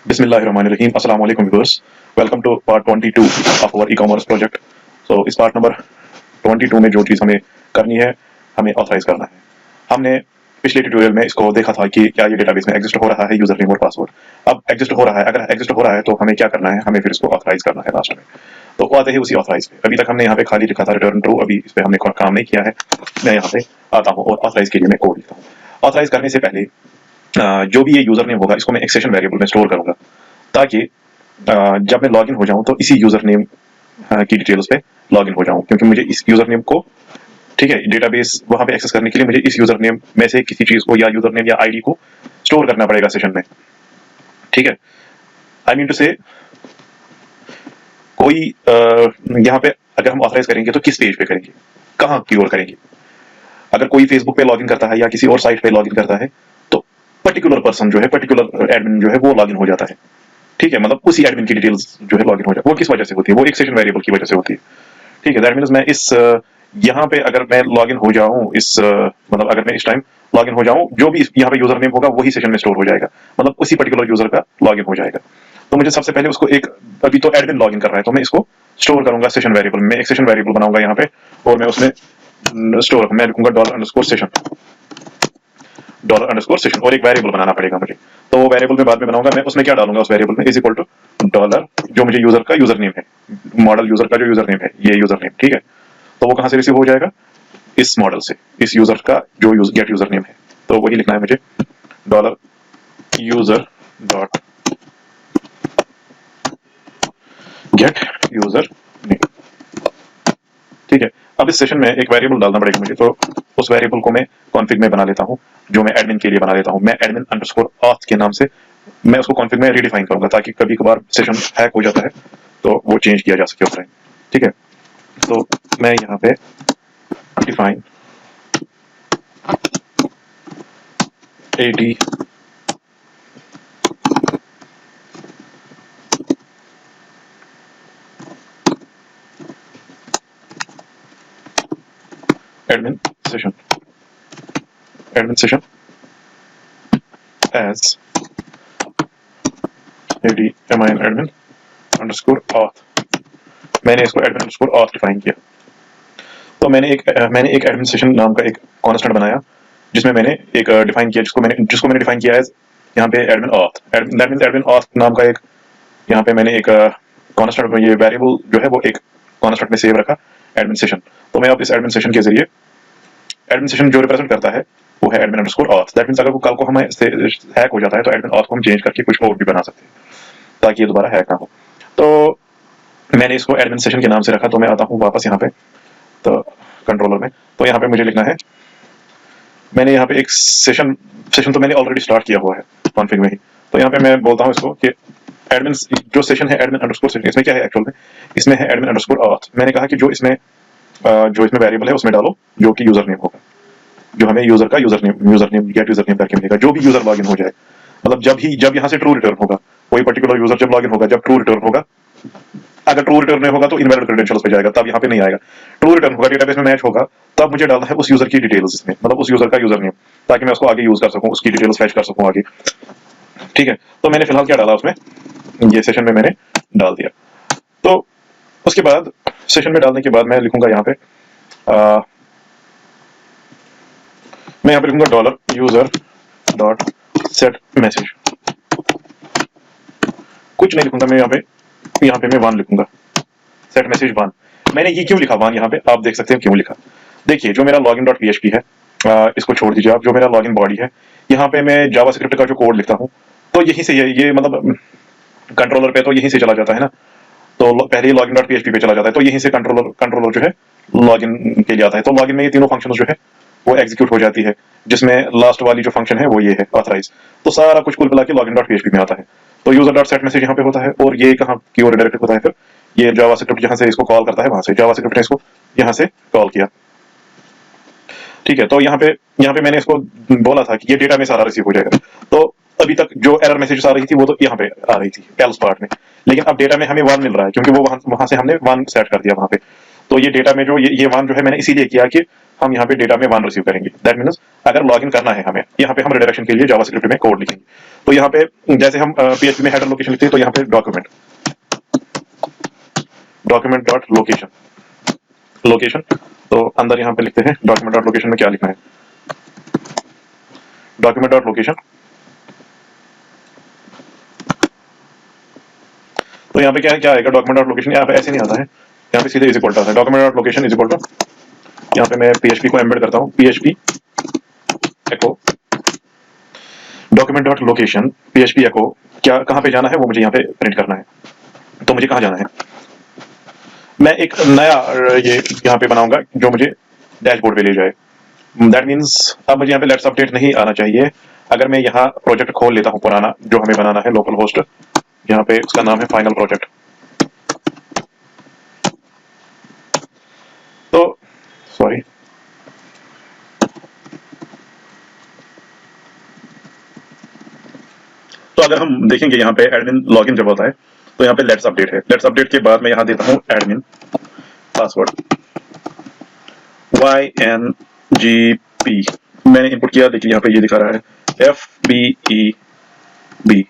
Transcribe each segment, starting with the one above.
बिस्मिल्लाहिर्रहमानिर्रहीम अस्सलाम वालेकुम viewers. Welcome to part 22 of our e-commerce project. So इस पार्ट नंबर 22 में जो चीज़ हमें करनी है, हमें ऑथराइज करना है। हमने पिछले ट्यूटोरियल में इसको देखा था कि क्या ये डेटाबेस में एग्जिस्ट हो रहा है यूजर नेम और पासवर्ड। अब एग्जिस्ट हो रहा है, अगर एग्जिस्ट हो रहा है तो हमें क्या करना है, हमें फिर इसको ऑथराइज करना है लास्ट में। तो वो आते हैं उसी ऑथराइज पे। अभी तक हमने यहाँ पे खाली लिखा था रिटर्न ट्रू, अभी इस पे हमने काम नहीं किया है। मैं यहाँ पे आता हूँ और ऑथराइज के लिए मैं कोड लिखता हूँ। ऑथराइज करने से पहले जो भी ये यूजर नेम होगा इसको मैं एक सेशन वेरिएबल में स्टोर करूंगा, ताकि जब मैं लॉगिन हो जाऊं तो इसी यूजर नेम की डिटेल्स पे लॉगिन हो जाऊं, क्योंकि मुझे इस यूजर नेम को, ठीक है, डेटाबेस वहां पे एक्सेस करने के लिए मुझे इस यूजर नेम में से किसी चीज को या यूजर नेम या आईडी को स्टोर करना पड़ेगा सेशन में। ठीक है, आई मीन टू से कोई यहाँ पे अगर हम ऑथराइज करेंगे तो किस पेज पे करेंगे, कहाँ की ओर करेंगे। अगर कोई फेसबुक पे लॉगिन करता है या किसी और साइट पे लॉगिन करता है तो पर्टिकुलर पर्सन जो है, पर्टिकुलर एडमिन जो है वो लॉगिन हो जाता है। ठीक है, मतलब उसी एडमिन की डिटेल्स जो है लॉगिन हो जाए। वो किस वजह से होती है, वो एक सेशन वेरिएबल की वजह से होती है। ठीक है, दैट मींस मैं इस यहाँ पे अगर मैं लॉगिन हो जाऊं, इस मतलब अगर मैं इस टाइम लॉगिन हो जाऊं, जो भी यहाँ पे यूजर नेम होगा वही सेशन में स्टोर हो जाएगा, मतलब उसी पर्टिकुलर यूजर का लॉगिन हो जाएगा। तो मुझे सबसे पहले उसको एक, अभी तो एडमिन लॉगिन कर रहा है तो मैं इसको स्टोर करूंगा सेशन वेरिएबल में। एक सेशन वेरिएबल बनाऊंगा यहाँ पे और मैं उसमें स्टोर मैं लिखूंगा $_सेशन और एक वेरिएबल बनाना पड़ेगा मुझे। तो वो वेरिएबल में बाद में बनाऊंगा। मैं उसमें क्या डालूंगा, उस वेरिएबल में इज इक्वल टू डॉलर, जो मुझे यूजर का यूजर नेम है, मॉडल यूजर का जो यूजर नेम है, ये यूजर नेम। ठीक है, तो वो कहां से रिसीव हो जाएगा, इस मॉडल से, इस यूजर का जो गेट यूजर नेम है। तो वही लिखना है मुझे, dollar user dot gate user name. ठीक है, अब इस सेशन में एक वेरिएबल डालना पड़ेगा मुझे, तो उस वेरिएबल को मैं कॉन्फिग में बना लेता हूं, जो मैं एडमिन के लिए बना लेता हूं। मैं एडमिन अंडरस्कोर ऑथ के नाम से मैं उसको कॉन्फिग में रीडिफाइन करूंगा, ताकि कभी कभार सेशन हैक हो जाता है तो वो चेंज किया जा सके ऑफलाइन। ठीक है, तो मैं यहाँ पे define AD admin session as AD admin underscore auth. मैंने इसको एडमिन अंडरस्कोर ऑथ डिफाइन किया। तो मैंने एक एडमिनिस्ट्रेशन नाम का एक कॉन्स्टेंट बनाया, जिसमें मैंने एक डिफाइन किया, जिसको मैंने डिफाइन किया एज यहाँ पे admin auth. That means admin auth नाम का एक यहाँ पे मैंने एक कॉन्स्टेंट, ये वेरिएबल जो है वो एक कॉन्स्टेंट में सेव रखा, एडमिनिस्ट्रेशन। तो मैं अब इस एडमिनिस्ट्रेशन के जरिए, एडमिनिस्ट्रेशन जो रिप्रेजेंट करता है वो है admin underscore auth. That means अगर वो कल को हमें हैक हो जाता है तो एडमिन ऑथ को हम चेंज करके कुछ और भी बना सकते हैं, ताकि ये दोबारा हैक ना हो। तो मैंने इसको एडमिनिस्ट्रेशन के नाम से रखा। तो मैं आता हूँ वापस यहाँ पे, तो कंट्रोलर में, तो यहाँ पे मुझे लिखना है, मैंने यहाँ पे एक सेशन तो मैंने ऑलरेडी स्टार्ट किया हुआ है कॉन्फिग में ही। तो यहाँ पे मैं बोलता हूँ इसको कि एडमिन जो सेशन है एडमिन अंडरस्कोर सेशन, इसमें क्या है एक्चुअल में, इसमें है एडमिन अंडरस्कोर ऑथ। मैंने कहा कि जो इसमें वेरिएबल है उसमें डालो जो कि यूजर नेम होगा, जो हमें यूजर का user name gate user name करके मिलेगा। जो भी यूजर लॉगिन हो जाए, मतलब जब यहाँ से ट्रू रिटर्न होगा, कोई पर्टिकुलर यूजर जब लॉगिन होगा, जब ट्रू रिटर्न होगा, अगर ट्रू रिटर्न नहीं होगा तो इनवैलिड क्रेडेंशियल्स पे जाएगा, तब यहाँ पे नहीं आएगा। ट्रू रिटर्न होगा, डेटाबेस में मैच होगा, तब मुझे डालना है उस यूजर की डिटेल्स इसमें, मतलब उस यूजर का यूजर नेम, ताकि मैं उसको आगे यूज कर सकूं, उसकी डिटेल्स फैच कर सकूं आगे। ठीक है, तो मैंने फिलहाल क्या डाला उसमें, ये सेशन में मैंने डाल दिया। तो उसके बाद सेशन में डालने के बाद मैं लिखूंगा यहाँ पे, मैं यहाँ पे लिखूंगा dollar user dot set message. कुछ नहीं लिखूंगा मैं यहाँ पे मैं 1 लिखूंगा, सेट मैसेज 1। मैंने ये क्यों लिखा 1 यहाँ पे, आप देख सकते हैं क्यों लिखा। देखिए, जो मेरा लॉगिन डॉट पीएचपी है, इसको छोड़ दीजिए आप, जो मेरा लॉगिन बॉडी है, यहाँ पे मैं जावास्क्रिप्ट का जो कोड लिखता हूँ, तो यहीं से ये मतलब कंट्रोलर पे तो यहीं से चला जाता है ना। तो पहले ही लॉगिन डॉट पीएचपी पे चला जाता है, तो यहीं से कंट्रोलर जो है लॉगिन के लिए आता है। तो लॉगिन में ये तीनों फंक्शन जो है वो एग्जीक्यूट हो जाती है, जिसमें लास्ट वाली जो फंक्शन है वो ये है ऑथराइज। तो सारा कुछ कुल मिला के लॉगिन डॉट पीएचपी में आता है। तो यूजर डॉट सेट मैसेज यहाँ पे होता है, और ये कहाँ की ओर डायरेक्ट होता है, फिर ये जावास्क्रिप्ट जहां से इसको कॉल करता है, वहां से जावास्क्रिप्ट ने इसको यहाँ से कॉल किया। ठीक है, तो यहाँ पे मैंने इसको बोला था कि ये डेटा में सारा रिसीव हो जाएगा। तो अभी तक जो एरर मैसेज आ रही थी वो तो यहाँ पे आ रही थी एल्स पार्ट में, लेकिन अब डेटा में हमें 1 मिल रहा है, क्योंकि वो वहां से हमने 1 सेट कर दिया वहां पे। तो ये डेटा में जो ये 1 जो है मैंने इसीलिए किया कि हम यहाँ पे डेटा में 1 रिसीव करेंगे। दैट मीन्स अगर लॉगिन करना है हमें, यहाँ पे हम रिडायरेक्शन के लिए जावास्क्रिप्ट में कोड लिखेंगे। तो यहाँ पे जैसे हम PHP में हेडर लोकेशन लिखते हैं, तो यहाँ पे डॉक्यूमेंट डॉट लोकेशन, तो अंदर यहाँ पे लिखते हैं डॉक्यूमेंट डॉट लोकेशन में क्या लिखना है, डॉक्यूमेंट डॉट लोकेशन। तो यहाँ पे क्या आएगा, डॉक्यूमेंट डॉट लोकेशन यहाँ पे ऐसे नहीं आता है, यहाँ पे सीधे इज इक्वल टू आता है, document dot location is equal to, यहाँ पे मैं PHP को एम्बेड करता हूँ, PHP echo document dot location, PHP echo क्या कहाँ पे जाना है वो मुझे यहाँ पे प्रिंट करना है। तो मुझे कहाँ जाना है, मैं एक नया ये यहाँ पे बनाऊंगा जो मुझे डैशबोर्ड पे ले जाए। दैट मीन्स अब मुझे यहाँ पे लेट्स अपडेट नहीं आना चाहिए। अगर मैं यहाँ प्रोजेक्ट खोल लेता हूँ पुराना जो हमें बनाना है, लोकल होस्ट, यहाँ पे उसका नाम है फाइनल प्रोजेक्ट। तो सॉरी, तो अगर हम देखेंगे यहाँ पे एडमिन लॉगिन जब होता है तो यहाँ पे लेट्स अपडेट है, लेट्स अपडेट के बाद मैं यहाँ देता हूँ एडमिन पासवर्ड YNGP, मैंने इनपुट किया, देखिए यहाँ पे ये दिखा रहा है FBEB।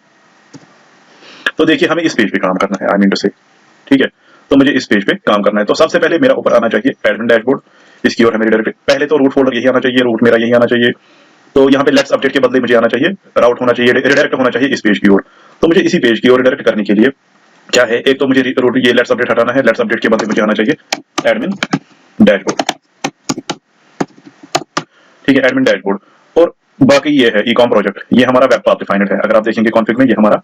तो देखिए हमें इस पेज पे काम करना है, आई मीन टू से, ठीक है। तो मुझे इस पेज पे काम करना है, तो सबसे पहले मेरा ऊपर आना चाहिए एडमिन डैशबोर्ड, इसकी ओर है मेरी डायरेक्ट, पहले तो रूट फोल्डर यही आना चाहिए, रूट मेरा यही आना चाहिए। तो यहाँ पे लेट्स अपडेट के बदले मुझे आना चाहिए, राउट होना चाहिए, रिडायरेक्ट होना चाहिए इस पेज की ओर। तो मुझे इसी पेज की ओर रिडायरेक्ट करने के लिए क्या है, एक तो मुझे रूट ये लेट्स अपडेट हटाना है, लेट्स अपडेट के बदले मुझे आना चाहिए एडमिन डैशबोर्ड, ठीक है, एडमिन डैशबोर्ड। और बाकी ये है ईकॉम प्रोजेक्ट, ये हमारा वेब पाथ डिफाइंड है, अगर आप देखेंगे कॉन्फिग में ये हमारा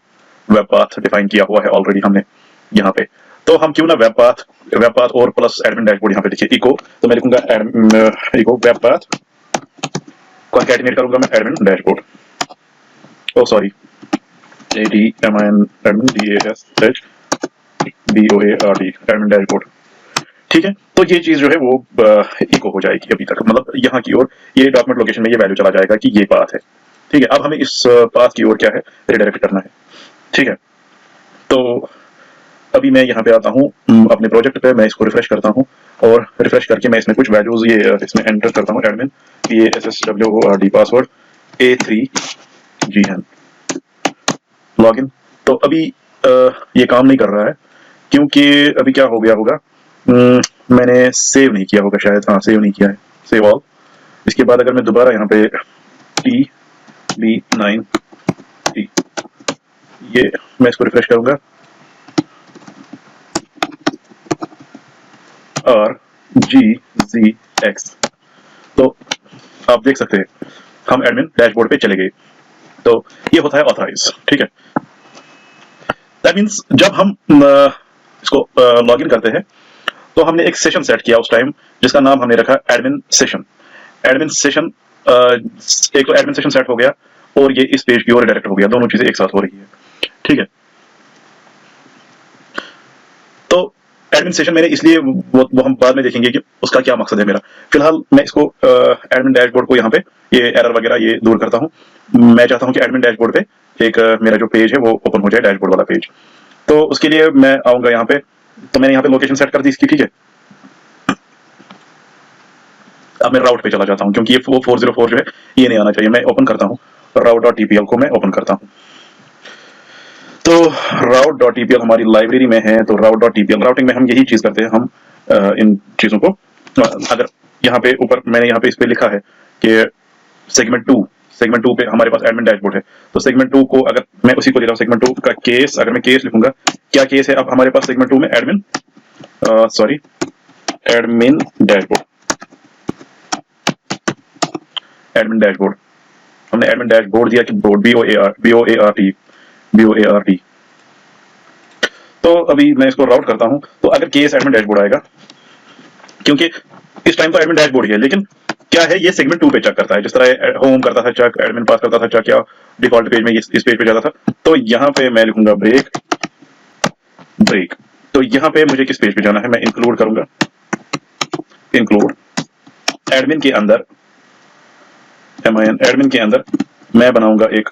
वेब पाथ डिफाइन किया हुआ है ऑलरेडी हमने यहाँ पे। तो हम क्यों ना वेब पाथ और प्लस एडमिन डैशबोर्ड यहाँ पे लिखिए इको, तो मैं लिखूंगा इको वेब पाथ, कॉन्कैटिनेट करूंगा मैं admin dashboard, oh sorry ADMIN admin DASHBOARD admin dashboard, ठीक है। तो ये चीज जो है वो इको हो जाएगी अभी तक, मतलब यहाँ की ओर ये डॉक्यूमेंट लोकेशन में ये वैल्यू चला जाएगा कि ये पाथ है, ठीक है। अब हमें इस पाथ की ओर क्या है, रिडायरेक्ट करना है, ठीक है। तो अभी मैं यहाँ पे आता हूँ अपने प्रोजेक्ट पे, मैं इसको रिफ्रेश करता हूँ और रिफ्रेश करके मैं इसमें कुछ वैल्यूज ये इसमें एंटर करता हूँ, admin PASSWORD password A3GN login. तो अभी ये काम नहीं कर रहा है क्योंकि अभी क्या हो गया होगा, मैंने सेव नहीं किया होगा शायद, हाँ सेव नहीं किया है, सेव ऑल। इसके बाद अगर मैं दोबारा यहाँ पे TB9 ये मैं इसको रिफ्रेश करूंगा RGZX, तो आप देख सकते हैं हम एडमिन डैशबोर्ड पे चले गए। तो ये होता है ऑथराइज, ठीक है। दैट मीन्स जब हम इसको लॉगिन करते हैं तो हमने एक सेशन सेट किया उस टाइम जिसका नाम हमने रखा एडमिन सेशन। एडमिन सेशन एक तो एडमिन सेशन सेट हो गया और ये इस पेज की ओर डायरेक्ट हो गया, दोनों चीजें एक साथ हो रही है, ठीक है। तो एडमिन सेशन मैंने इसलिए वो हम बाद में देखेंगे कि उसका क्या मकसद है मेरा। फिलहाल मैं इसको एडमिन डैशबोर्ड को यहाँ पे ये एरर वगैरह ये दूर करता हूँ। मैं चाहता हूँ कि एडमिन डैशबोर्ड पे एक मेरा जो पेज है वो ओपन हो जाए, डैशबोर्ड वाला पेज। तो उसके लिए मैं आऊंगा यहाँ पे, तो मैंने यहाँ पे लोकेशन सेट कर दी इसकी, ठीक है। अब मैं राउट पे चला जाता हूँ क्योंकि ये 404 जो है ये नहीं आना चाहिए, मैं ओपन करता हूँ route.tpl को मैं ओपन करता हूँ। तो route.tpl हमारी लाइब्रेरी में है, तो route.tpl राउटिंग में हम यही चीज करते हैं, हम इन चीजों को अगर यहाँ पे ऊपर मैंने यहाँ पे इस पे लिखा है कि सेगमेंट 2 पे हमारे पास एडमिन डैशबोर्ड है, तो सेगमेंट 2 को अगर मैं उसी को ले रहा हूँ, सेगमेंट 2 का केस, अगर मैं केस लिखूंगा, क्या केस है अब हमारे पास सेगमेंट 2 में एडमिन एडमिन डैशबोर्ड हमने एडमिन डैशबोर्ड दिया कि बोर्ड BOARD। तो अभी मैं इसको राउट करता हूं, तो अगर केस एडमिन डैशबोर्ड आएगा, क्योंकि इस टाइम तो एडमिन डैशबोर्ड ही है, लेकिन क्या है ये सेगमेंट 2 पे चेक करता है, जिस तरह होम करता था चेक, एडमिन पास करता था चेक, या डिफॉल्ट पेज में इस पेज पे जाता था। तो यहाँ पे मैं लिखूंगा ब्रेक। तो यहाँ पे मुझे किस पेज पे जाना है, मैं इंक्लूड करूंगा, इंक्लूड एडमिन के अंदर एडमिन के अंदर मैं बनाऊंगा एक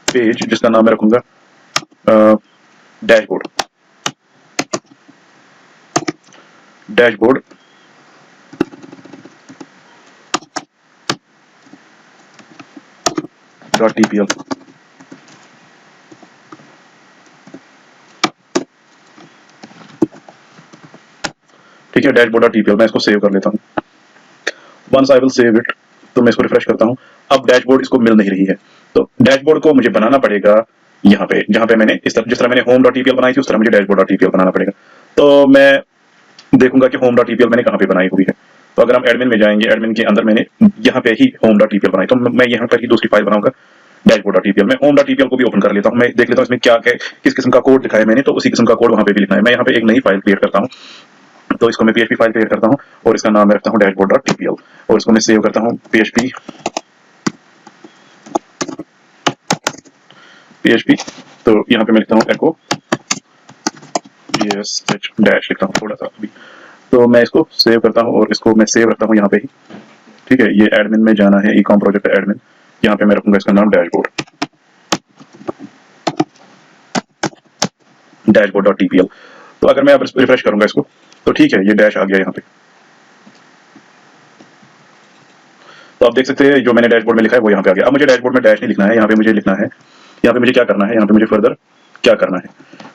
पेज जिसका नाम मैं रखूंगा डैशबोर्ड डॉट टीपीएल। ठीक है, डैशबोर्ड डॉट टीपीएल। मैं इसको सेव कर लेता हूँ। Once I will save it, तो मैं इसको रिफ्रेश करता हूँ। अब डैशबोर्ड इसको मिल नहीं रही है, तो डैशबोर्ड को मुझे बनाना पड़ेगा यहाँ पे, जहाँ पे मैंने जिस तरह मैंने होम डॉट टीपीएल बनाई थी उस तरह मुझे डैशबोर्ड डॉट टीपीएल बनाना पड़ेगा। तो मैं देखूंगा कि होम डॉट टीपीएल मैंने कहाँ पे बनाई हुई है। तो अगर हम एडमिन में जाएंगे, एडमिन के अंदर मैंने यहाँ पे ही होम डॉट टीपीएल बनाई, तो मैं यहाँ पर ही दूसरी फाइल बनाऊंगा डैशबोर्ड डॉट टीपीएल। मैं होम डॉट टीपीएल को भी ओपन कर लेता हूँ, मैं देख लेता हूँ इसमें क्या किस किस्म का कोड लिखा है मैंने, तो उसी किस्म का कोड वहाँ पे भी लिखना है। मैं यहाँ पे एक नई फाइल क्रिएट करता हूँ, तो इसको मैं PHP फाइल क्रिएट करता हूँ और इसका नाम मैं रखता हूँ डैशबोर्ड डॉट टीपीएल, और इसको मैं सेव करता हूँ PHP। तो यहाँ पे मैं लिखता हूँ echo sh डैश लिखता हूँ थोड़ा सा अभी। तो मैं इसको सेव करता हूँ और इसको मैं सेव रखता हूँ यहाँ पे ही। ठीक है, ये एडमिन में जाना है, ecom प्रोजेक्ट एडमिन, यहाँ पे मैं रखूंगा इसका नाम डैशबोर्ड डॉट टीपीएल। तो अगर मैं अब रिफ्रेश करूंगा इसको, तो ठीक है, ये डैश आ गया यहाँ पे। तो आप देख सकते हैं जो मैंने डैशबोर्ड में लिखा है वो यहाँ पे आ गया। अब मुझे डैशबोर्ड में डैश नहीं लिखना है, यहाँ पे मुझे लिखना है, यहाँ पे मुझे क्या करना है, यहाँ पे मुझे फर्दर क्या करना है।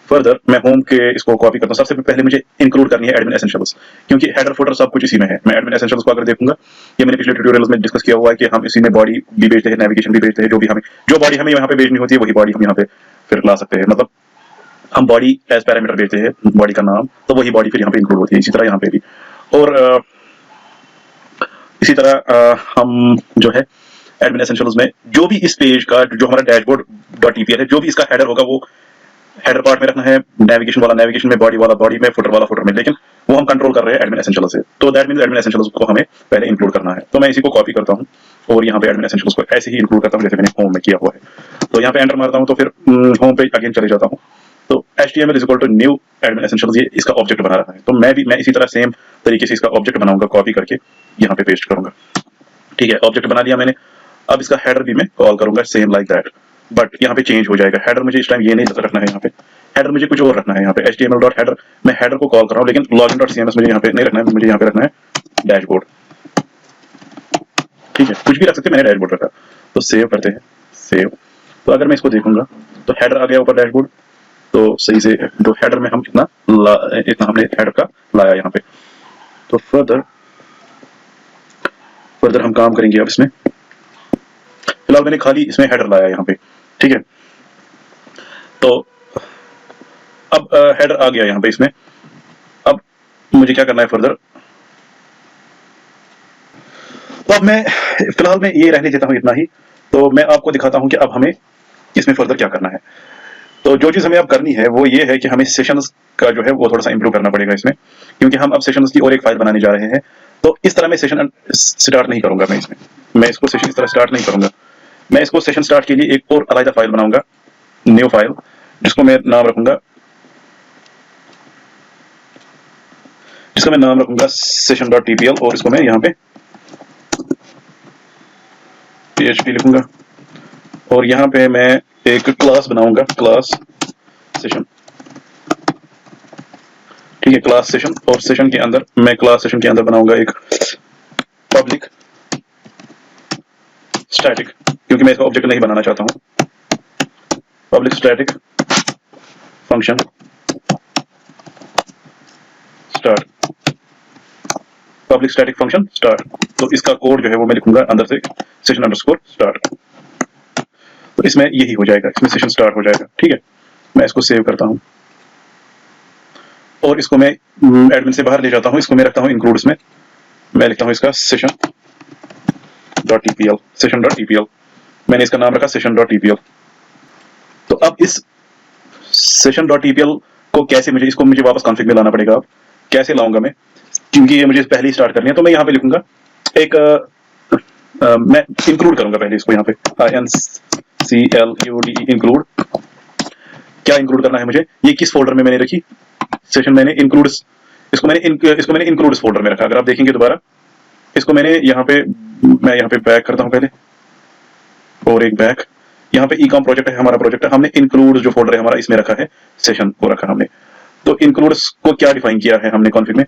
फर्दर मैं होम के इसको कॉपी करता हूँ। सबसे पहले मुझे इंक्लूड करनी है एडमिन एसेंशियल्स, क्योंकि हेडर फुटर सब कुछ इसी में है। मैं एडमिन एसेंशियल्स को अगर देखूंगा, ये मैंने पिछले ट्यूटोरियल्स में डिस्कस किया हुआ है कि हम इसी में बॉडी भी भेजते हैं, नेविगेशन भी भेजते हैं, जो बॉडी हमें यहाँ पे भेजनी होती है वही बॉडी हम यहाँ पे फिर ला सकते हैं। मतलब हम बॉडी एज पैरामीटर भेजते हैं, बॉडी का नाम, तो वही बॉडी फिर यहाँ पे इंक्लूड होती है। इसी तरह यहाँ पे भी, और इसी तरह हम जो है एडमिन एसेंशियल्स में जो भी इस पेज का जो हमारा डैशबोर्ड डॉट टीपीएल है, जो भी इसका हेडर होगा वो हेडर पार्ट में रखना है, नेविगेशन वाला नेविगेशन में, बॉडी वाला बॉडी में, फुटर वाला फुटर में, लेकिन वो हम कंट्रोल कर रहे हैं एडमिन एसेंशियल्स से। तो दैट मींस एडमिन एसेंशियल्स को हमें पहले इंक्लूड करना है। तो मैं इसी को कॉपी करता हूँ और यहाँ पे एडमिन एसेंशियल्स को ऐसे ही इंक्लूड करता हूँ जैसे मैंने होम में किया हुआ है। तो यहाँ पे एंटर मारता हूँ, तो फिर होम पे अगेन चले जाता हूँ। तो HTML is equal to new admin essentials, ये इसका ऑब्जेक्ट बना रहा है। तो मैं इसी तरह सेम तरीके से इसका ऑब्जेक्ट बनाऊंगा, कॉपी करके यहाँ पे पेस्ट करूंगा। ठीक है, ऑब्जेक्ट बना लिया मैंने। अब इसका हेडर भी मैं कॉल करूंगा सेम लाइक दैट, बट यहाँ पे चेंज हो जाएगा। हेडर मुझे इस टाइम ये नहीं रखना है, यहाँ पे हेडर मुझे कुछ और रखना है। यहाँ पे HTML डॉट हेडर, मैं हेडर को कॉल कर रहा हूँ, लेकिन लॉगिन डॉट CMS मुझे यहाँ पे नहीं रखना है, मुझे यहाँ पे रखना है डैशबोर्ड। ठीक है, कुछ भी रख सकते हैं, मैंने डैशबोर्ड रखा। तो सेव करते हैं, सेव। तो अगर मैं इसको देखूंगा तो हेडर आ गया ऊपर डैशबोर्ड। तो सही से जो हेडर में हम इतना हमने हेडर का लाया यहाँ पे। तो फर्दर हम काम करेंगे अब इसमें। फिलहाल मैंने खाली इसमें हेडर लाया यहाँ पे। ठीक है, तो अब हेडर आ गया यहाँ पे इसमें। अब मुझे क्या करना है फर्दर। तो अब मैं फिलहाल मैं ये रहने देता हूँ इतना ही। तो मैं आपको दिखाता हूँ कि अब हमें इसमें फर्दर क्या करना है। तो जो चीज हमें अब करनी है वो ये है कि हमें सेशंस का जो है वो थोड़ा सा इंप्रूव करना पड़ेगा इसमें, क्योंकि हम अब सेशंस की और एक फाइल बनाने जा रहे हैं। तो इस तरह मैं सेशन स्टार्ट नहीं करूंगा, मैं इसको सेशन इस तरह स्टार्ट नहीं करूंगा। मैं इसको सेशन स्टार्ट के लिए एक और अलग फाइल बनाऊंगा, न्यू फाइल, जिसको मैं नाम रखूंगा सेशन डॉट टीपीएल, और इसको मैं यहाँ पे PHP लिखूंगा, और यहाँ पे मैं एक क्लास बनाऊंगा, क्लास सेशन। ठीक है, क्लास सेशन, और सेशन के अंदर मैं क्लास सेशन के अंदर बनाऊंगा एक पब्लिक स्टैटिक, क्योंकि मैं इसका ऑब्जेक्ट नहीं बनाना चाहता हूं। Public static function start, public static function start. तो इसका कोड जो है वो मैं लिखूंगा अंदर से सेशन अंडरस्कोर स्टार्ट। तो इसमें यही हो जाएगा, इसमें सेशन स्टार्ट हो जाएगा। ठीक है, मैं इसको सेव करता हूं और इसको मैं एडमिन से बाहर ले जाता हूं। इसको मैं रखता हूं इंक्लूड्स में, मैं लिखता हूं इसका सेशन डॉट टीपीएल। मैंने इसका नाम रखा सेशन डॉट टीपीएल। तो अब इस सेशन डॉट टीपीएल को कैसे मुझे वापस कॉन्फ़िग में लाना पड़ेगा। अब कैसे लाऊंगा मैं, क्योंकि ये मुझे पहले ही स्टार्ट करनी है। तो मैं यहाँ पे लिखूंगा एक मैं इंक्लूड करूंगा पहले इसको, यहाँ पे INCLUD इंक्लूड। क्या इंक्लूड करना है मुझे, ये किस फोल्डर में मैंने रखी सेशन, मैंने इंक्लूड, इसको मैंने इंक्लूड्स फोल्डर में रखा। अगर आप देखेंगे दोबारा, इसको मैं यहाँ पे बैक करता हूँ पहले, और एक बैक। यहाँ पे ecom प्रोजेक्ट है, हमारा प्रोजेक्ट है, हमने इंक्लूड जो फोल्डर है हमारा इसमें रखा है, सेशन को रखा हमने। तो इंक्लूड्स को क्या डिफाइन किया है हमने कॉन्फ़िग में।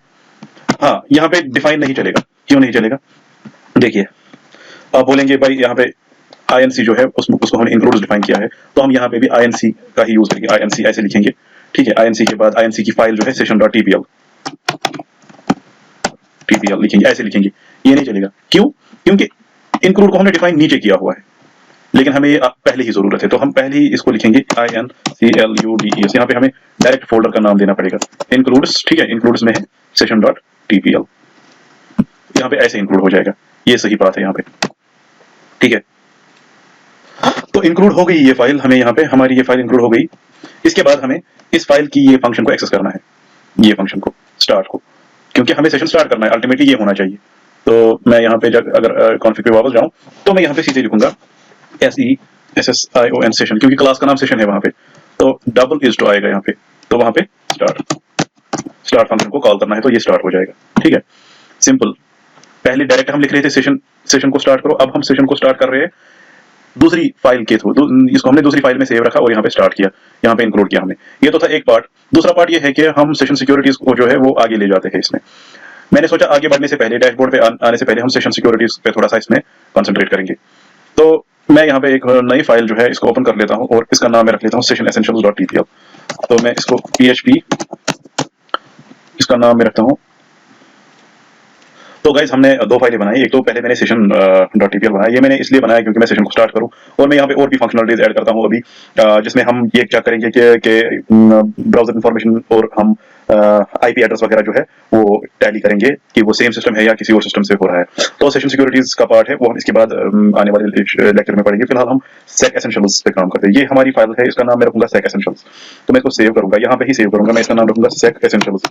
हाँ, यहाँ पे डिफाइन नहीं चलेगा। क्यों नहीं चलेगा, देखिए आप बोलेंगे भाई यहाँ पे INC जो है उसको हमने इंक्लूड्स डिफाइन किया है, तो हम यहाँ पे भी INC का ही यूज करेंगे। INC ऐसे लिखेंगे, ठीक है। INC के बाद INC की फाइल जो है session.tpl लिखेंगे, ऐसे लिखेंगे, ये नहीं चलेगा। क्यों? क्योंकि इंक्लूड को हमने डिफाइन नीचे किया हुआ है, लेकिन हमें पहले ही जरूरत है, तो हम पहले ही इसको लिखेंगे INCLUDES। यहाँ पे हमें डायरेक्ट फोल्डर का नाम देना पड़ेगा, इंक्लूड्स, ठीक है। इंक्लूड्स में है session.tpl, यहाँ पे ऐसे इंक्लूड हो जाएगा, ये सही बात है यहाँ पे, ठीक है। तो इंक्लूड हो गई ये फाइल, हमें यहाँ पे हमारी ये फाइल इंक्लूड हो गई। इसके बाद हमें इस फाइल की ये फंक्शन को एक्सेस करना है, ये फंक्शन को स्टार्ट को, क्योंकि हमें सेशन स्टार्ट करना है, अल्टीमेटली ये होना चाहिए। तो मैं यहाँ पे अगर कॉन्फिग पे वापस जाऊं तो मैं यहाँ पे सीधे लिखूंगा SESSION सेशन, क्योंकि क्लास का नाम सेशन है वहां पे, तो डबल इज टू आएगा यहाँ पे, तो वहां पे स्टार्ट फंक्शन को कॉल करना है, तो ये स्टार्ट हो जाएगा, ठीक है। सिंपल। पहले डायरेक्ट हम लिख रहे थे सेशन को स्टार्ट करो, अब हम सेशन को स्टार्ट कर रहे हैं दूसरी फाइल के थ्रू। इसको हमने दूसरी फाइल में सेव रखा और यहाँ पे स्टार्ट किया, यहाँ पे इंक्लूड किया हमने। ये तो था एक पार्ट। दूसरा पार्ट ये है कि हम सेशन सिक्योरिटीज को जो है वो आगे ले जाते हैं इसमें। मैंने सोचा आगे बढ़ने से पहले, डैशबोर्ड पे आने से पहले हम सेशन सिक्योरिटीज पे थोड़ा सा इसमें कंसंट्रेट करेंगे। तो मैं यहाँ पे एक नई फाइल जो है इसको ओपन कर लेता हूँ और इसका नाम मैं रख लेता हूँ sessionessentials.tpl। तो मैं इसको PHP, इसका नाम मैं रखता हूँ। तो गाइज हमने दो फाइलें बनाई, एक तो पहले मैंने session.tpl बनाया, ये मैंने इसलिए बनाया क्योंकि मैं सेशन को स्टार्ट करूं, और मैं यहाँ पे और भी फंक्शनलिटीज ऐड करता हूं अभी, जिसमें हम ये चेक करेंगे कि ब्राउजर इंफॉर्मेशन और हम IP एड्रेस वगैरह जो है वो टैली करेंगे कि वो सेम सिस्टम है या किसी और सिस्टम से हो रहा है। तो सेशन सिक्योरिटीज का पार्ट है वो हम इसके बाद आने वाले लेक्चर में पढ़ेंगे। फिलहाल हम सेक एसेंशियल्स पे काम करते हैं। ये हमारी फाइल है, इसका नाम मैं रखूंगा सेक एसेंशियल्स। तो मैं इसको सेव करूंगा, यहाँ पे ही सेव करूंगा, मैं इसका नाम रखूंगा सेक एसेंशियल्स,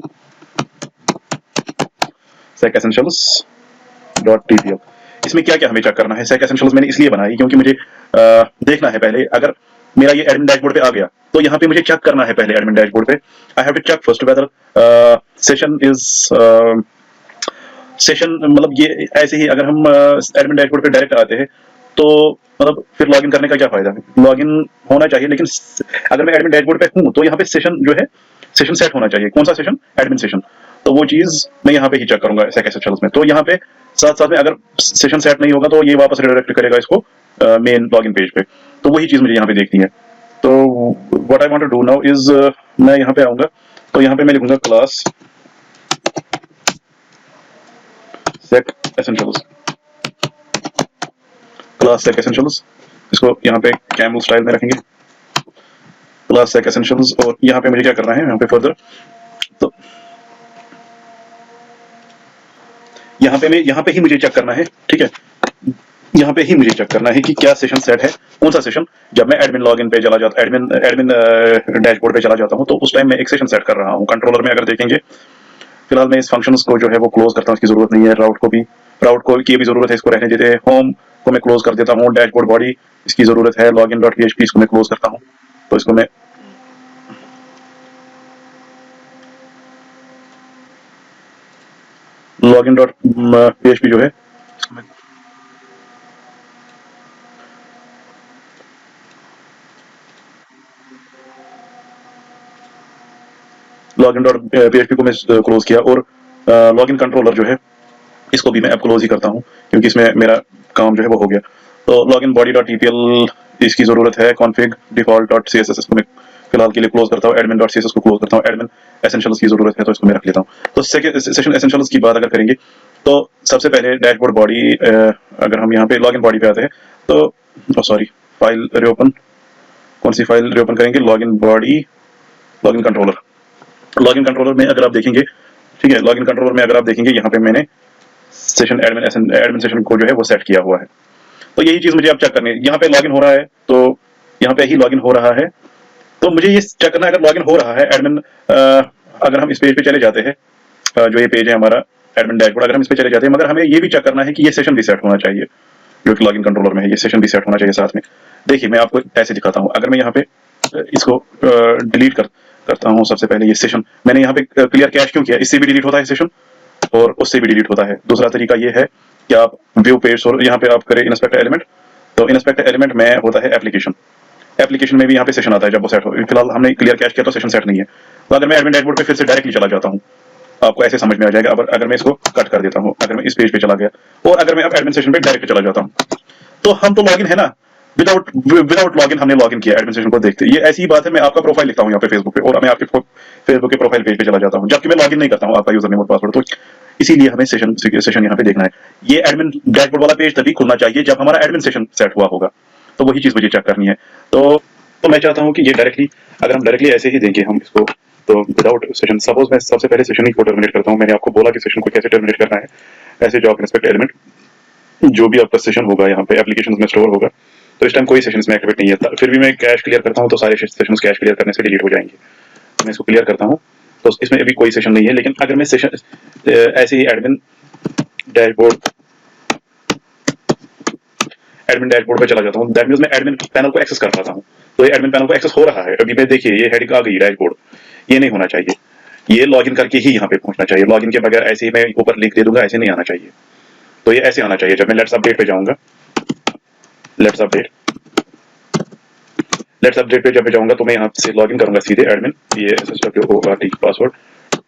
सेक एसेंशियल्स.tpl। इसमें क्या क्या हमें चेक करना है? सेक एसेंशियल्स मैंने इसलिए बनाई क्योंकि मुझे देखना है पहले, अगर मेरा ये एडमिन डैशबोर्ड पे आ गया तो यहाँ पे मुझे चेक करना है पहले एडमिन डैशबोर्ड पे। I have to check first whether session is session, मतलब ये ऐसे ही अगर हम एडमिन डैशबोर्ड पे डायरेक्ट आते हैं तो मतलब फिर लॉगिन करने का क्या फायदा है? लॉगिन होना चाहिए, लेकिन अगर मैं एडमिन डैशबोर्ड पे हूँ तो यहाँ पे सेशन जो है सेशन सेट होना चाहिए। कौन सा सेशन? Admin session. तो वो चीज मैं यहाँ पे ही चेक करूंगा सेक एसेंशियल्स में। तो यहाँ पे साथ साथ में अगर सेशन सेट नहीं होगा तो ये वापस रिडायरेक्ट करेगा इसको मेन लॉगिन पेज पे। तो वही चीज मुझे यहाँ पे देखनी है। तो what I want to do now is, मैं यहाँ पे आऊंगा तो यहाँ पे मैं लिखूंगा class sec essentials, class sec essentials. इसको यहाँ पे कैमल स्टाइल में रखेंगे, क्लास सेक एसेंशियल्स। और यहाँ पे मुझे क्या करना है, यहाँ पे फर्दर, तो यहाँ पे ही मुझे चेक करना है, ठीक है। यहाँ पे ही मुझे चेक करना है कि क्या सेशन सेट है, कौन सा सेशन। जब मैं एडमिन लॉगिन पे चला जाता, एडमिन डैशबोर्ड पे चला जाता हूँ तो उस टाइम मैं एक सेशन सेट कर रहा हूँ। कंट्रोलर में अगर देखेंगे, फिलहाल मैं इस फंक्शंस को जो है वो क्लोज करता हूँ, इसकी जरूरत नहीं है। राउट को की भी जरूरत है, इसको रहने देते हैं। होम को मैं क्लोज कर देता हूँ। डैशबोर्ड बॉडी इसकी जरूरत है। login.php इसको मैं क्लोज करता हूँ। तो इसको मैं login.php जो है login.php को मैं क्लोज किया। और लॉगिन कंट्रोलर जो है इसको भी मैं अब क्लोज ही करता हूँ क्योंकि इसमें मेरा काम जो है वो हो गया। तो login.body.tpl इसकी जरूरत है। config default.css को मैं फिलहाल के लिए क्लोज करता हूँ। admin.css को क्लोज करता हूँ। admin essentials की जरूरत है तो इसको मैं रख लेता हूँ। तो सेशन essentials की बात अगर करेंगे तो सबसे पहले डैशबोर्ड बॉडी, अगर हम यहाँ पे लॉगिन बॉडी पे आते हैं तो सॉरी, फाइल रीओपन, कौन सी फाइल रीओपन करेंगे? Login body, login controller. Login controller में अगर आप देखेंगे, ठीक है, लॉगिन कंट्रोलर में अगर आप देखेंगे यहाँ पे मैंने सेशन एडमिन सेशन को जो है वो सेट किया हुआ है। तो यही चीज मुझे अब चेक करनी है। यहाँ पे लॉगिन हो रहा है तो यहाँ पे ही लॉगिन हो रहा है, तो मुझे ये चेक करना है अगर लॉगिन हो रहा है एडमिन। अगर हम इस पेज पे चले जाते हैं, जो ये पेज है हमारा एडमिन डैशबोर्ड, अगर हम इस पे चले जाते हैं, मगर हमें ये भी चेक करना है कि ये सेशन भी सेट होना चाहिए, जो कि लॉगिन कंट्रोलर में है। ये सेशन भी सेट होना चाहिए साथ में। देखिए मैं आपको ऐसे दिखाता हूँ। अगर मैं यहाँ पे इसको डिलीट करता हूँ, सबसे पहले ये सेशन मैंने यहाँ पे क्लियर कैश क्यों किया? इससे भी डिलीट होता है सेशन और उससे भी डिलीट होता है। दूसरा तरीका ये है कि आप व्यू पेज और यहाँ पे आप करें इंस्पेक्ट एलिमेंट। तो इंस्पेक्ट एलिमेंट में होता है एप्लीकेशन में भी यहाँ पे सेशन आता है जब वो सेट हो। फिलहाल हमने क्लियर कैश किया तो सेशन सेट नहीं है। तो अगर मैं एडमिन डैशबोर्ड पे फिर से डायरेक्टली चला जाता हूँ, आपको ऐसे समझ में आ जाएगा। अगर मैं इसको कट कर देता हूँ, अगर मैं इस पेज पे चला गया और अगर मैं अब एडमिन सेशन पे डायरेक्ट चला जाता हूँ, तो हम तो लॉगिन है ना, विदाउट विदाउट लॉगिन हमने लॉगिन किया एडमिनिस्ट्रेशन को देखते। ये ऐसी ही बात है, मैं आपका प्रोफाइल लिखता हूँ यहाँ पे फेसबुक पे और मैं आपके फेसबुक के प्रोफाइल पेज पे चला जाता हूँ, जबकि मैं लॉगिन नहीं करता हूँ आपका यूजर नेम और पासवर्ड। तो इसीलिए हमें सेशन यहाँ पे देखना है। ये एडमिन डैशबोर्ड वाला पेज तभी खुलना चाहिए जब हमारा एडमिन सेशन सेट हुआ होगा, तो वही चीज मुझे चेक करनी है। तो मैं चाहता हूँ कि ये डायरेक्टली, अगर हम डायरेक्टली ऐसे ही देंगे हम इसको, तो विदाउट सेशन, सपोज मैं सबसे पहले सेशन ही को टर्मिनेट करता हूँ। मैंने आपको बोला कि सेशन को कैसे टर्मिनेट करना है, ऐसे जॉब इंस्पेक्ट एलिमेंट जो भी आपका सेशन होगा यहाँ पे एप्लीकेशन में स्टोर होगा, तो इस टाइम कोई सेशन में एक्टिवेट नहीं है, फिर भी मैं कैश क्लियर करता हूँ तो सारे सेशन कैश क्लियर करने से डिलीट हो जाएंगे। मैं इसको क्लियर करता हूँ तो इसमें अभी कोई सेशन नहीं है। लेकिन अगर मैं सेशन ऐसे ही एडमिन डैशबोर्ड पे चला जाता हूँ, दैट मींस मैं एडमिन पैनल को एक्सेस कर पाता हूँ। तो ये एडमिन पैनल को एक्सेस हो रहा है अभी, मैं देखिए ये हेडिंग आ गई डैशबोर्ड, ये नहीं होना चाहिए, ये लॉगिन करके ही यहाँ पे पहुंचना चाहिए। लॉगिन के बगैर ऐसे ही मैं ऊपर लिंक दे दूंगा, ऐसे नहीं आना चाहिए। तो ये ऐसे आना चाहिए। जब मैं लेट्स अपडेट पे जाऊंगा, लेट्स अपडेट पे जब मैं जाऊंगा तो मैं यहाँ से लॉगिन करूंगा सीधे एडमिन PASSWORD पासवर्ड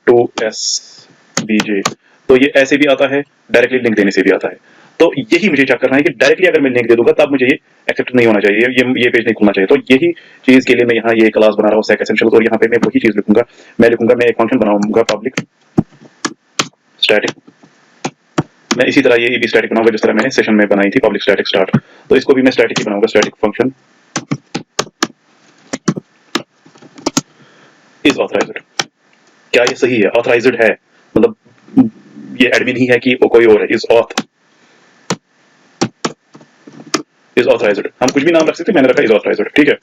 2SBJ। तो ये ऐसे भी आता है, डायरेक्टली लिंक देने से भी आता है। तो यही मुझे चेक करना है कि डायरेक्टली अगर मैं लिंक दे दूंगा तब मुझे ये एक्सेप्ट नहीं होना चाहिए, ये पेज नहीं खुलना चाहिए। तो यही चीज के लिए मैं यहाँ ये क्लास बना रहा हूँ सेक एसेंशियल, और यहाँ पे मैं वही चीज लिखूंगा। मैं एक फंक्शन बनाऊंगा पब्लिक स्टैटिक। मैं इसी तरह ये भी स्टैटिक बनाऊंगा जिस तरह मैंने सेशन में बनाई थी पब्लिक स्टैटिक स्टार्ट। तो इसको भी मैं स्टैटिक ही बनाऊंगा, स्टैटिक फंक्शन इज ऑथराइज्ड। क्या ये सही है? ऑथराइज्ड है मतलब ये एडमिन ही है कि कोई और है? इज ऑथराइज्ड, हम कुछ भी नाम रख सकते हैं, मैंने रखा इज ऑथराइज्ड, ठीक है।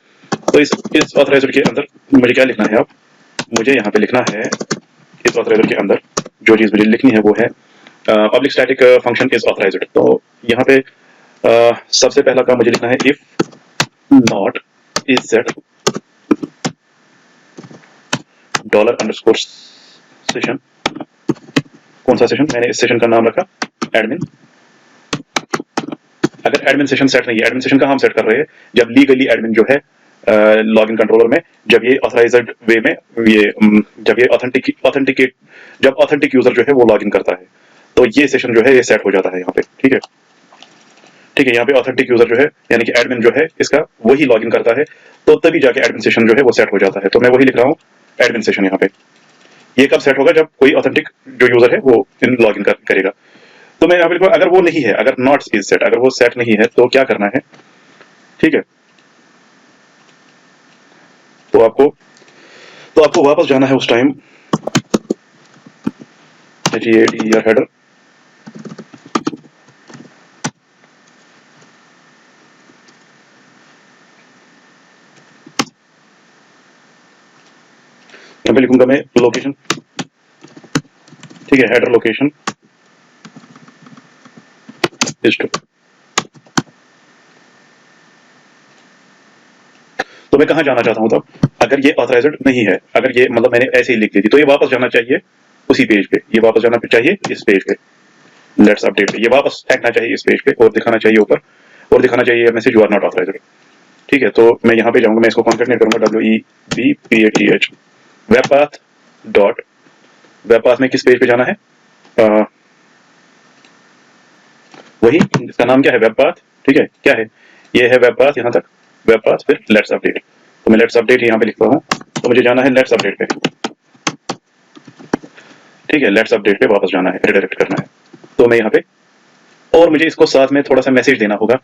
तो इस ऑथराइज्ड के अंदर मुझे क्या लिखना है? अब मुझे यहाँ पे लिखना है इस ऑथराइज्ड के अंदर जो चीज मुझे लिखनी है वो है public static function is authorised. तो यहाँ पे सबसे पहला काम मुझे लिखना है if not is set $_ session. कौन सा सेशन? मैंने इस सेशन का नाम रखा एडमिन। अगर एडमिन सेशन सेट नहीं है, एडमिन सेशन का हम सेट कर रहे हैं जब लीगली एडमिन जो है लॉगिन कंट्रोलर में, जब ये ऑथराइज्ड वे में ये जब ये ऑथेंटिक यूजर जो है वो लॉगिन करता है, तो ये सेशन जो है ये सेट हो जाता है यहाँ पे, ठीक है। ठीक है, यहाँ पे ऑथेंटिक यूजर जो है यानी कि एडमिन जो है इसका वही लॉगिन करता है, तो तभी जाके एडमिन सेशन जो है वो सेट हो जाता है। तो मैं वही लिख रहा हूँ एडमिन सेशन यहाँ पे। ये कब सेट होगा? जब कोई ऑथेंटिक जो यूजर है वो लॉगिन करेगा। तो मैं यहाँ पे लिखूंगा अगर वो नहीं है, अगर नॉट इज सेट, अगर वो सेट नहीं है तो क्या करना है, ठीक है। तो आपको वापस जाना है उस टाइम HEADER हेडर, यहाँ पे लिखूंगा मैं लोकेशन, ठीक है, हेडर लोकेशन इज टू। तो मैं कहाँ जाना चाहता हूँ तब? अगर ये ऑथराइज्ड नहीं है, अगर ये मतलब मैंने ऐसे ही लिख दी थी, तो ये वापस जाना चाहिए उसी पेज पे, ये वापस जाना चाहिए इस पेज पे, लेट्स अपडेट पे, ये वापस फेंकना चाहिए इस पेज पे और दिखाना चाहिए ऊपर, और दिखाना चाहिए message you are not authorised, ठीक है। तो मैं यहाँ पे जाऊंगा, मैं इसको कॉन्केटनेट करूंगा WEBPATH वेबपाथ डॉट, वेबपाथ में किस पेज पे जाना है? वही, इसका नाम क्या है? वेबपाथ, ठीक है। क्या है? ये है वेबपाथ, यहाँ तक वेबपाथ, फिर लेट्स अपडेट। तो मैं लेट्स अपडेट यहाँ पे लिखता हूँ, तो मुझे जाना है लेट्स अपडेट पे, ठीक है। लेट्स अपडेट पे वापस जाना है, रिडायरेक्ट करना है। तो मैं यहाँ पे, और मुझे इसको साथ में थोड़ा सा मैसेज देना होगा।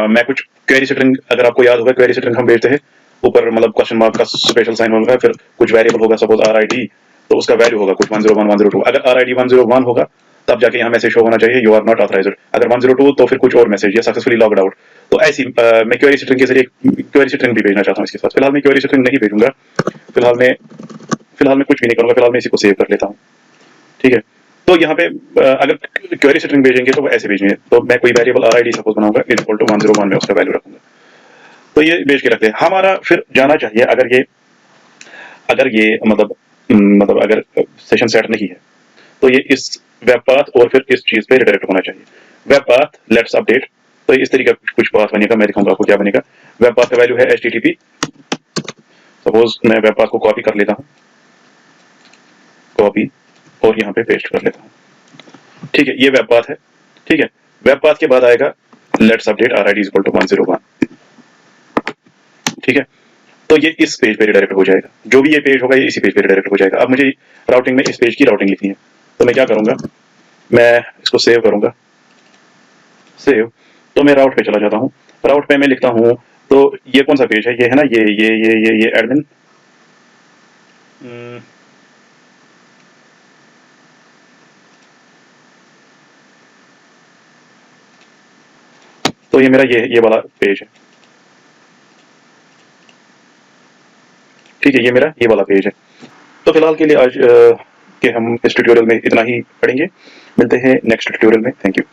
मैं कुछ क्वेरी स्ट्रिंग, अगर आपको याद होगा क्वेरी स्ट्रिंग हम भेजते हैं ऊपर, मतलब क्वेश्चन मार्क का स्पेशल साइन होगा, फिर कुछ वेरिएबल होगा, सपोज RID, तो उसका वैल्यू होगा कुछ 101 102। अगर RID 101 होगा तब जाके यहाँ मैसेज शो होना चाहिए यू आर नॉट ऑथराइज्ड। अगर 102 तो फिर कुछ और मैसेज, या सक्सेसफुली लॉग्ड आउट। तो ऐसी मैं क्वेरी स्ट्रिंग के जरिए क्वेरी स्ट्रिंग भी भेजना चाहता हूँ इसके साथ। फिलहाल मैं क्वेरी स्ट्रिंग नहीं भेजूंगा, फिलहाल मैं कुछ भी नहीं करूंगा, फिलहाल मैं इसी को सेव कर लेता हूँ, ठीक है। तो यहाँ पे अगर क्वेरी स्ट्रिंग भेजेंगे तो वो ऐसे भेजेंगे, तो मैं कोई वेरिएबल RID सपोज बनाऊंगा इज इक्वल टू 101 में उसका वैल्यू रखूंगा, तो ये भेज के रखते हैं। हमारा फिर जाना चाहिए, अगर ये मतलब अगर सेशन सेट नहीं है तो ये इस वेब पाथ और फिर इस चीज पे रिडायरेक्ट होना चाहिए। वेब पाथ लेट्स अपडेट, तो इस तरीके का कुछ पाथ बनेगा, मैं दिखाऊंगा आपको क्या बनेगा। वेब पाथ का वैल्यू है HTTP, सपोज मैं वेब पाथ को कॉपी कर लेता हूँ, कॉपी, और यहाँ पे पेस्ट कर लेता हूँ, ठीक है। ये वेब पाथ है, ठीक है। वेब पाथ के बाद आएगा let's update RID is equal to 101। ठीक है, तो ये इस पेज पे रिडायरेक्ट हो जाएगा, जो भी ये पेज होगा ये इसी पेज पे रिडायरेक्ट हो जाएगा। अब मुझे राउटिंग में इस पेज की राउटिंग लिखनी है, तो मैं क्या करूंगा, मैं इसको सेव करूंगा, सेव, तो मैं राउट पे चला जाता हूँ, राउट पे मैं लिखता हूँ, तो ये कौन सा पेज है, ये है ना, ये एडमिन, तो ये मेरा ये वाला पेज है, ठीक है, ये मेरा ये वाला पेज है। तो फिलहाल के लिए आज के हम इस ट्यूटोरियल में इतना ही पढ़ेंगे, मिलते हैं नेक्स्ट ट्यूटोरियल में। Thank you.